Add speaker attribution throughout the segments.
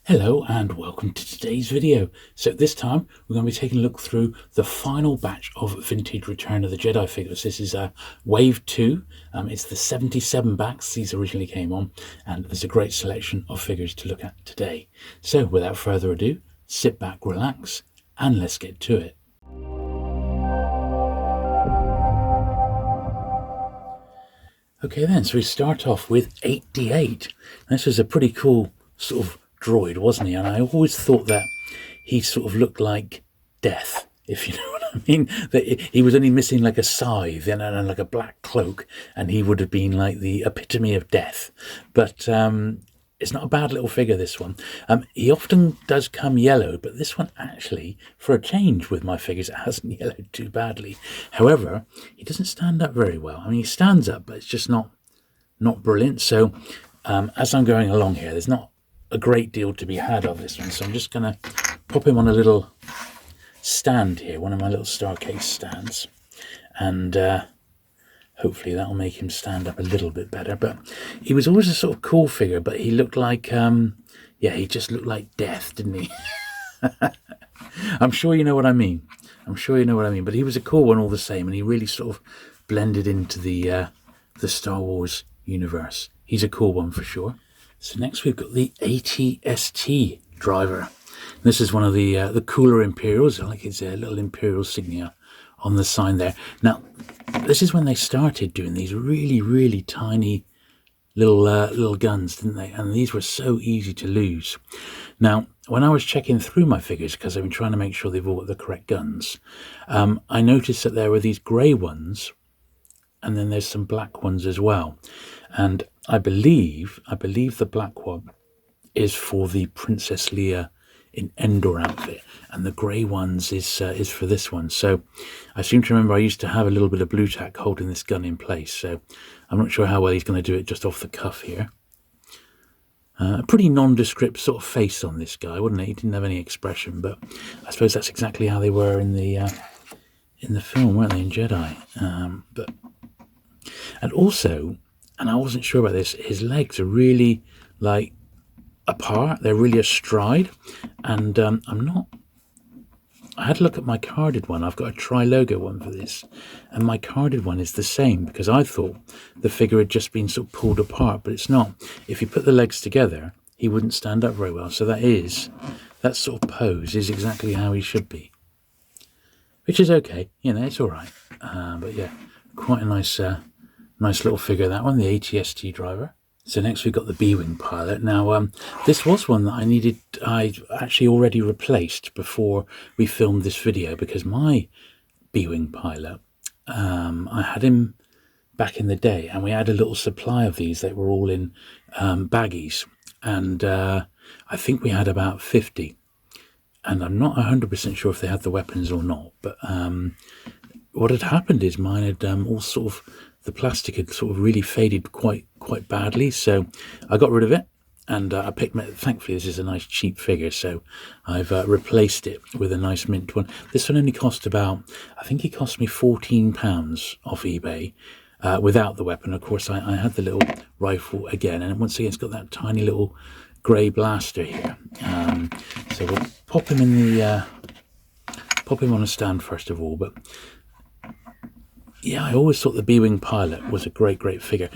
Speaker 1: Hello and welcome to today's video. So this time we're going to be taking a look through the final batch of vintage Return of the Jedi figures. This is wave 2. It's the 77 backs these originally came on, and there's a great selection of figures to look at today. So without further ado, sit back, relax, and let's get to it. Okay then, so we start off with 88. This was a pretty cool sort of droid, wasn't he? And I always thought that he sort of looked like death, if you know what I mean. That he was only missing like a scythe and like a black cloak, and he would have been like the epitome of death. But it's not a bad little figure, this one. He often does come yellow, but this one actually, for a change with my figures, it hasn't yellowed too badly. However, he doesn't stand up very well. I mean, he stands up, but it's just not brilliant. So as I'm going along here, there's not a great deal to be had of this one. So I'm just going to pop him on a little stand here, one of my little Starcase stands. And hopefully that'll make him stand up a little bit better. But he was always a sort of cool figure, but he looked like, he just looked like death, didn't he? I'm sure you know what I mean. But he was a cool one all the same, and he really sort of blended into the Star Wars universe. He's a cool one for sure. So next we've got the ATST driver. This is one of the cooler Imperials. I like his little Imperial signia on the sign there. Now, this is when they started doing these really, really tiny little guns, didn't they? And these were so easy to lose. Now, when I was checking through my figures, because I've been trying to make sure they've all got the correct guns, I noticed that there were these grey ones, and then there's some black ones as well. And I believe the black one is for the Princess Leia in Endor outfit, and the grey ones is for this one. So I seem to remember I used to have a little bit of blue tack holding this gun in place, so I'm not sure how well he's going to do it just off the cuff here. A pretty nondescript sort of face on this guy, wasn't it? He didn't have any expression, but I suppose that's exactly how they were in the film, weren't they, in Jedi? And also, and I wasn't sure about this, his legs are really like apart. They're really astride, and I had to look at my carded one. I've got a tri-logo one for this, and my carded one is the same, because I thought the figure had just been sort of pulled apart, but it's not. If you put the legs together, he wouldn't stand up very well. So that sort of pose is exactly how he should be, which is okay. It's all right. But yeah, quite a nice little figure, that one, the ATST driver. So next we've got the B-Wing pilot. Now, this was one that I actually already replaced before we filmed this video, because my B-Wing pilot, I had him back in the day, and we had a little supply of these. They were all in baggies, and I think we had about 50. And I'm not 100% sure if they had the weapons or not, but what had happened is mine had all sort of, the plastic had sort of really faded quite badly, so I got rid of it, and I picked it. Thankfully this is a nice cheap figure, so I've replaced it with a nice mint one. This one only cost about, I think it cost me £14 off eBay, without the weapon. Of course I had the little rifle again, and once again it's got that tiny little grey blaster here. So we'll pop him on a stand first of all. But yeah, I always thought the B-Wing pilot was a great figure.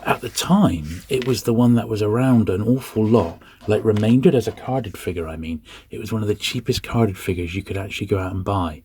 Speaker 1: At the time, it was the one that was around an awful lot, like remaindered as a carded figure. I mean, it was one of the cheapest carded figures you could actually go out and buy.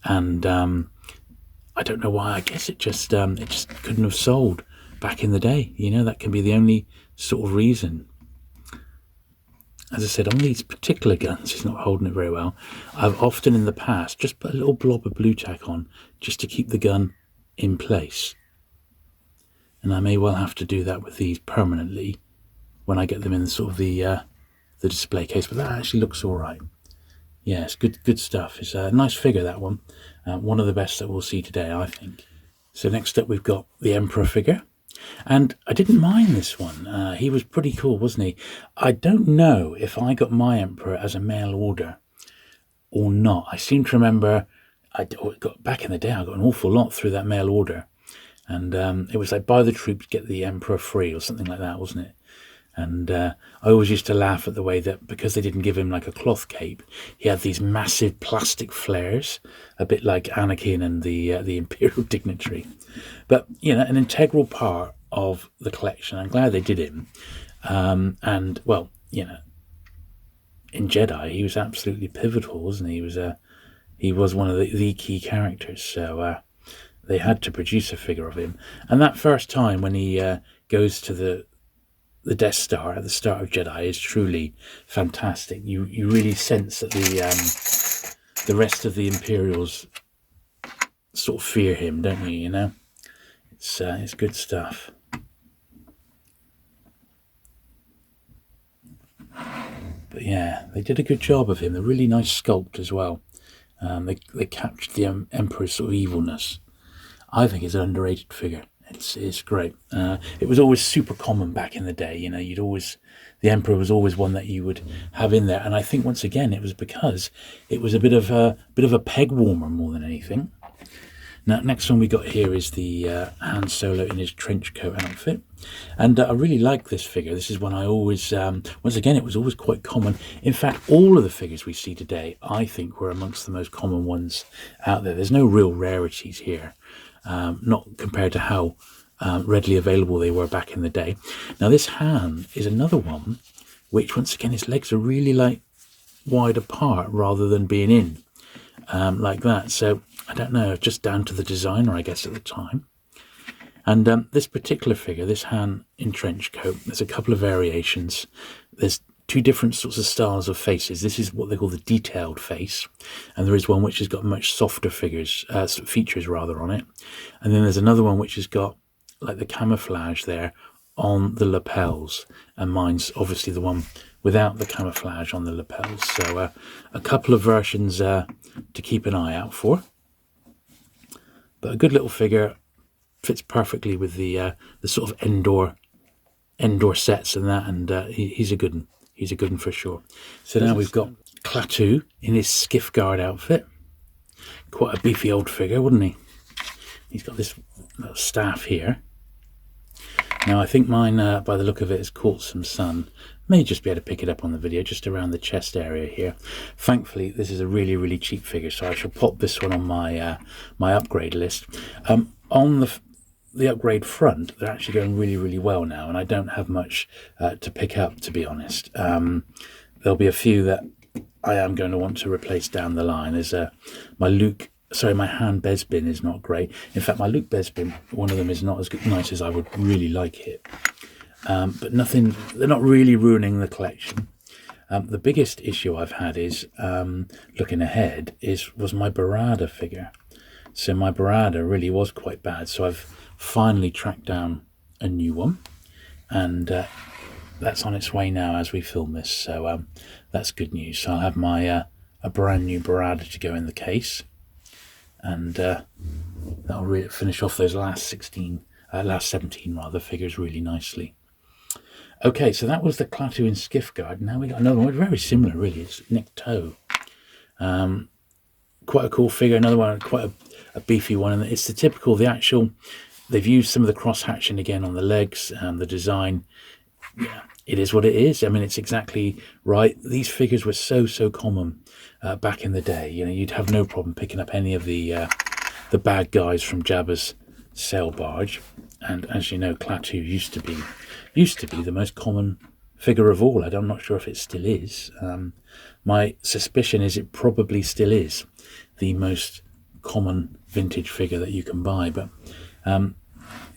Speaker 1: And I don't know why. I guess it just couldn't have sold back in the day. That can be the only sort of reason. As I said, on these particular guns, he's not holding it very well. I've often in the past just put a little blob of blue tack on just to keep the gun in place. And I may well have to do that with these permanently when I get them in sort of the display case. But that actually looks all right. Yeah, it's good stuff. It's a nice figure, that one. One of the best that we'll see today, I think. So next up we've got the Emperor figure. And I didn't mind this one. He was pretty cool, wasn't he? I don't know if I got my Emperor as a mail order or not. I seem to remember back in the day, I got an awful lot through that mail order. And it was like, buy the troops, get the Emperor free, or something like that, wasn't it? And I always used to laugh at the way that, because they didn't give him like a cloth cape, he had these massive plastic flares, a bit like Anakin and the Imperial dignitary. But, an integral part of the collection. I'm glad they did him. And, well, in Jedi, he was absolutely pivotal, wasn't he? He was one of the key characters. So they had to produce a figure of him. And that first time when he goes to the Death Star at the start of Jedi is truly fantastic. You really sense that the rest of the Imperials sort of fear him, don't you? It's good stuff. But yeah, they did a good job of him. They're really nice sculpt as well. They captured the Emperor's sort of evilness. I think it's an underrated figure. It's great. It was always super common back in the day. The Emperor was always one that you would have in there. And I think once again it was because it was a bit of a peg warmer more than anything. Now, next one we got here is the Han Solo in his trench coat outfit. And I really like this figure. This is one I always, once again, it was always quite common. In fact, all of the figures we see today, I think, were amongst the most common ones out there. There's no real rarities here, not compared to how readily available they were back in the day. Now, this Han is another one, which, once again, his legs are really, like, wide apart rather than being in, like that. So, I don't know, just down to the designer, I guess, at the time. And this particular figure, this Han in trench coat, there's a couple of variations. There's two different sorts of styles of faces. This is what they call the detailed face. And there is one which has got much softer features on it. And then there's another one which has got like the camouflage there on the lapels. And mine's obviously the one without the camouflage on the lapels. So a couple of versions to keep an eye out for. But a good little figure, fits perfectly with the sort of Endor sets and that, and he's a good one. He's a good one for sure. So now we've got Klatt in his skiff guard outfit. Quite a beefy old figure, wouldn't he? He's got this little staff here. Now I think mine, by the look of it, has caught some sun. May just be able to pick it up on the video, just around the chest area here. Thankfully, this is a really, really cheap figure, so I shall pop this one on my my upgrade list. On the upgrade front, they're actually going really, really well now, and I don't have much to pick up, to be honest. There'll be a few that I am going to want to replace down the line. There's my Han Bespin is not great. In fact, my Luke Bespin, one of them is not as nice as I would really like it. But nothing, they're not really ruining the collection. The biggest issue I've had is, looking ahead, was my Barada figure. So my Barada really was quite bad. So I've finally tracked down a new one. And that's on its way now as we film this. So that's good news. So I'll have my a brand new Barada to go in the case. And that'll finish off those last 17 figures really nicely. Okay, so that was the Klatt in Skiff Guard. Now we got another one, very similar really. It's Nick Toe. Quite a cool figure, another one, quite a beefy one. And it's the typical, they've used some of the cross-hatching again on the legs and the design. Yeah, it is what it is. I mean, it's exactly right. These figures were so common back in the day. You'd have no problem picking up any of the bad guys from Jabba's sail barge. And as you know, Klatt used to be the most common figure of all. I'm not sure if it still is. My suspicion is it probably still is the most common vintage figure that you can buy. But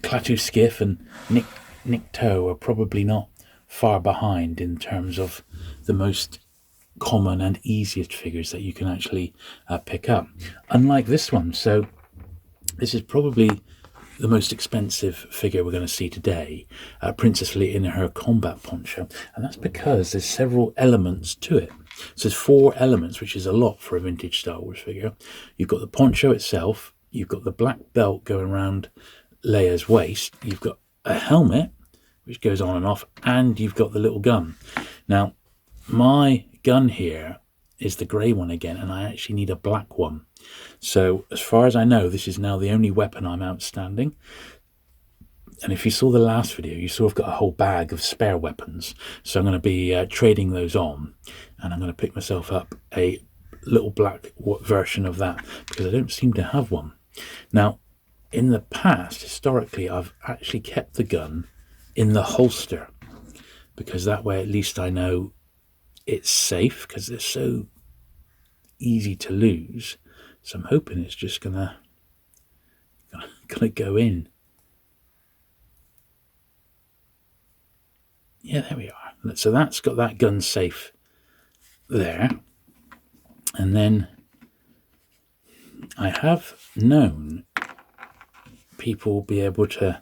Speaker 1: Klatt Skiff and Nick Toe are probably not far behind in terms of the most common and easiest figures that you can actually pick up. Unlike this one, so this is probably the most expensive figure we're going to see today, Princess Leia in her combat poncho, and that's because there's several elements to it. So there's 4 elements, which is a lot for a vintage Star Wars figure. You've got the poncho itself, you've got the black belt going around Leia's waist, you've got a helmet, which goes on and off, and you've got the little gun. Now, my gun here is the grey one again, and I actually need a black one. So as far as I know, this is now the only weapon I'm outstanding. And if you saw the last video, you saw I've got a whole bag of spare weapons. So I'm going to be trading those on, and I'm going to pick myself up a little black version of that because I don't seem to have one. Now, in the past, historically, I've actually kept the gun in the holster because that way at least I know it's safe because they're so easy to lose. So I'm hoping it's just gonna go in. Yeah, there we are. So that's got that gun safe there. And then I have known people be able to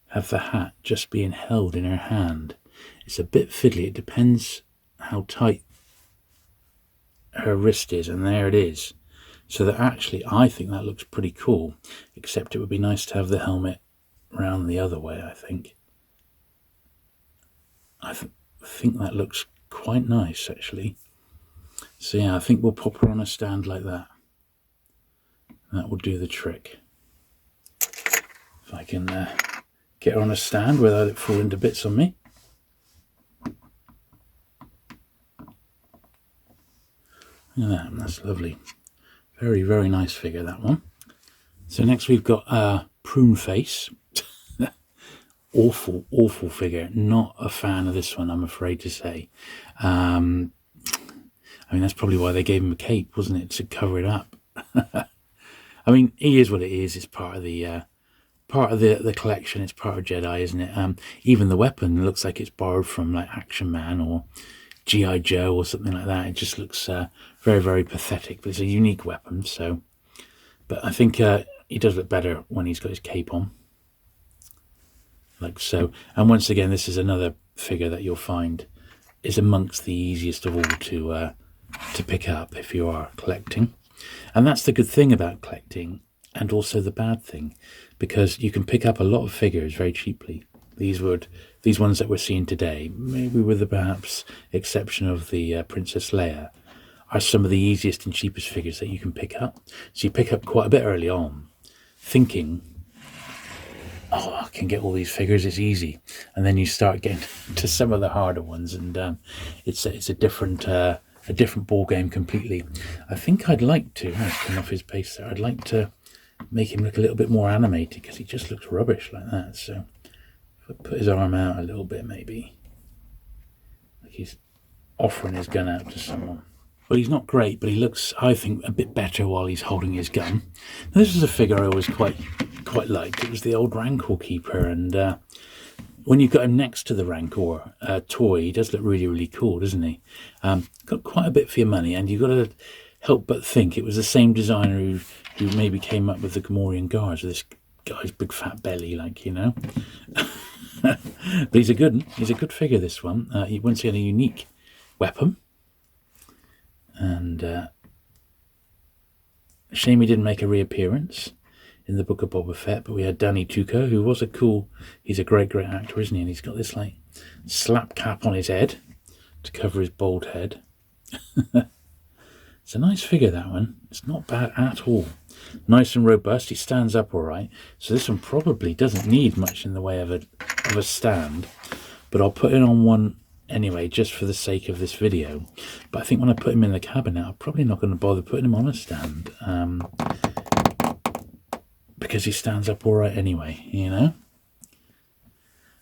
Speaker 1: have the hat just being held in her hand. It's a bit fiddly. It depends how tight her wrist is, and there it is. So that actually, I think that looks pretty cool, except it would be nice to have the helmet round the other way, I think. I think that looks quite nice, actually. So yeah, I think we'll pop her on a stand like that. That will do the trick. If I can get her on a stand without it falling to bits on me. Look at that, that's lovely. Very, very nice figure, that one. So next we've got Prune Face. Awful, awful figure. Not a fan of this one, I'm afraid to say. I mean, that's probably why they gave him a cape, wasn't it? To cover it up. I mean, he is what it is. It's part of the collection. It's part of Jedi, isn't it? Even the weapon looks like it's borrowed from like Action Man or G.I. Joe or something like that. It just looks very, very pathetic. But it's a unique weapon. So, but I think he does look better when he's got his cape on, like so. And once again, this is another figure that you'll find is amongst the easiest of all to pick up if you are collecting. And that's the good thing about collecting, and also the bad thing, because you can pick up a lot of figures very cheaply. These ones that we're seeing today, maybe with the perhaps exception of the Princess Leia, are some of the easiest and cheapest figures that you can pick up. So you pick up quite a bit early on, thinking, oh, I can get all these figures, it's easy. And then you start getting to some of the harder ones, and it's a different ball game completely. I think I'd like to, come off his pace there, I'd like to make him look a little bit more animated because he just looks rubbish like that. So if I put his arm out a little bit, maybe like he's offering his gun out to someone. Well, he's not great, but he looks, I think, a bit better while he's holding his gun. Now, this is a figure I always quite liked. It was the old Rancor Keeper, and when you've got him next to the Rancor toy, he does look really, really cool, doesn't he? Got quite a bit for your money, and you've got to help but think it was the same designer who maybe came up with the Gamorrean Guards, with this guy's big fat belly, like, you know. But he's a good figure, this one. He once again a unique weapon, and shame he didn't make a reappearance in the Book of Boba Fett, but we had Danny Tuco, who was he's a great actor, isn't he? And he's got this like slap cap on his head to cover his bald head. It's a nice figure, that one. It's not bad at all. Nice and robust. He stands up all right. So this one probably doesn't need much in the way of a stand, but I'll put it on one anyway, just for the sake of this video. But I think when I put him in the cabinet, I'm probably not going to bother putting him on a stand, because he stands up all right anyway, you know.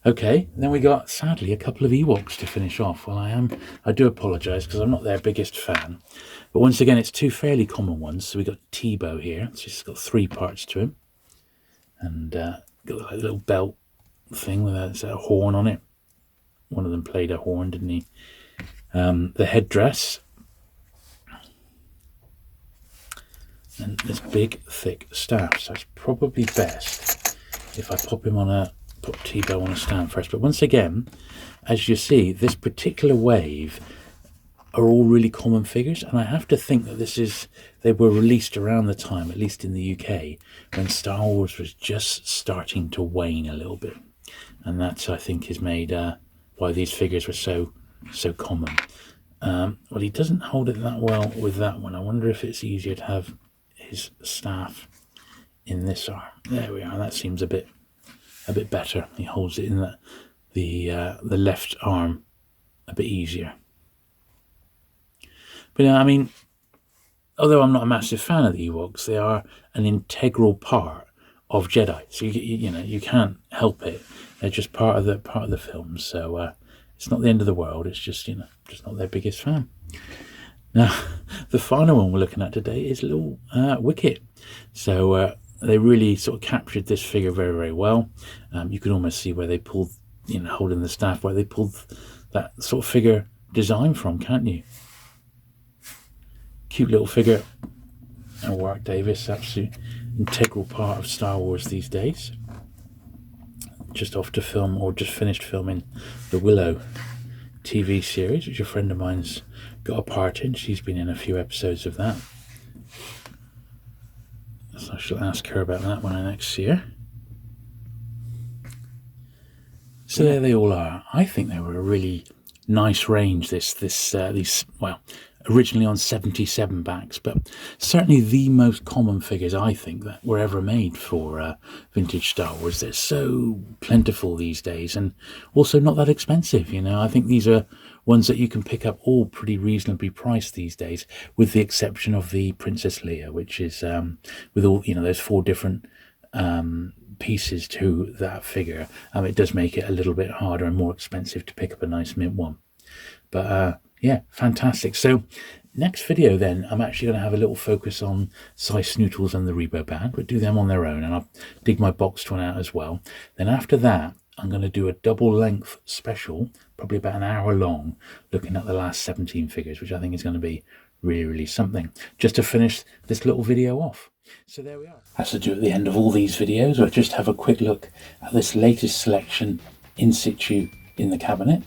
Speaker 1: Okay, then we got, sadly, a couple of Ewoks to finish off. Well, I do apologise because I'm not their biggest fan. But once again, it's two fairly common ones. So we got Tebow here. So he's got 3 parts to him. And got like a little belt thing with a horn on it. One of them played a horn, didn't he? The headdress. And this big, thick staff. So it's probably best if I pop Tebow on a stand first. But once again, as you see, this particular wave are all really common figures, and I have to think that they were released around the time, at least in the UK, when Star Wars was just starting to wane a little bit, and that, I think, is made why these figures were so common. Well, he doesn't hold it that well with that one. I wonder if it's easier to have his staff in this arm. There we are. That seems a bit a bit better. He holds it in the left arm a bit easier. But I mean, although I'm not a massive fan of the Ewoks, they are an integral part of Jedi. So you can't help it. They're just part of the film. So it's not the end of the world. It's just just not their biggest fan. Now, the final one we're looking at today is little Wicket. So they really sort of captured this figure very, very well. You can almost see where they pulled, holding the staff, where they pulled that sort of figure design from, can't you? Cute little figure. And Warwick Davis, absolute integral part of Star Wars these days. Just off to film, or just finished filming, the Willow TV series, which a friend of mine's got a part in. She's been in a few episodes of that. So I shall ask her about that when I next see her. So there they all are. I think they were a really nice range. These originally on 77 backs, but certainly the most common figures I think that were ever made for vintage Star Wars. They're so plentiful these days, and also not that expensive. I think these are ones that you can pick up all pretty reasonably priced these days, with the exception of the Princess Leia, which is with all those 4 different pieces to that figure. It does make it a little bit harder and more expensive to pick up a nice mint one. But yeah, fantastic. So next video then, I'm actually going to have a little focus on Size Snootles and the Rebo Band, but do them on their own, and I'll dig my boxed one out as well. Then after that, I'm going to do a double length special, probably about an hour long, looking at the last 17 figures, which I think is going to be really, really something, just to finish this little video off. So there we are. As I do at the end of all these videos, I'll just have a quick look at this latest selection in situ in the cabinet.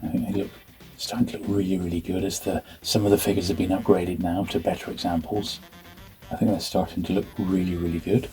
Speaker 1: I think they look starting to look really, really good as some of the figures have been upgraded now to better examples. I think they're starting to look really, really good.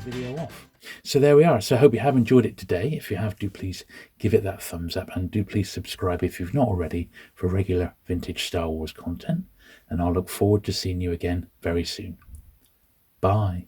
Speaker 1: Video off. So there we are. So I hope you have enjoyed it today. If you have, do please give it that thumbs up, and do please subscribe if you've not already for regular vintage Star Wars content. And I'll look forward to seeing you again very soon. Bye.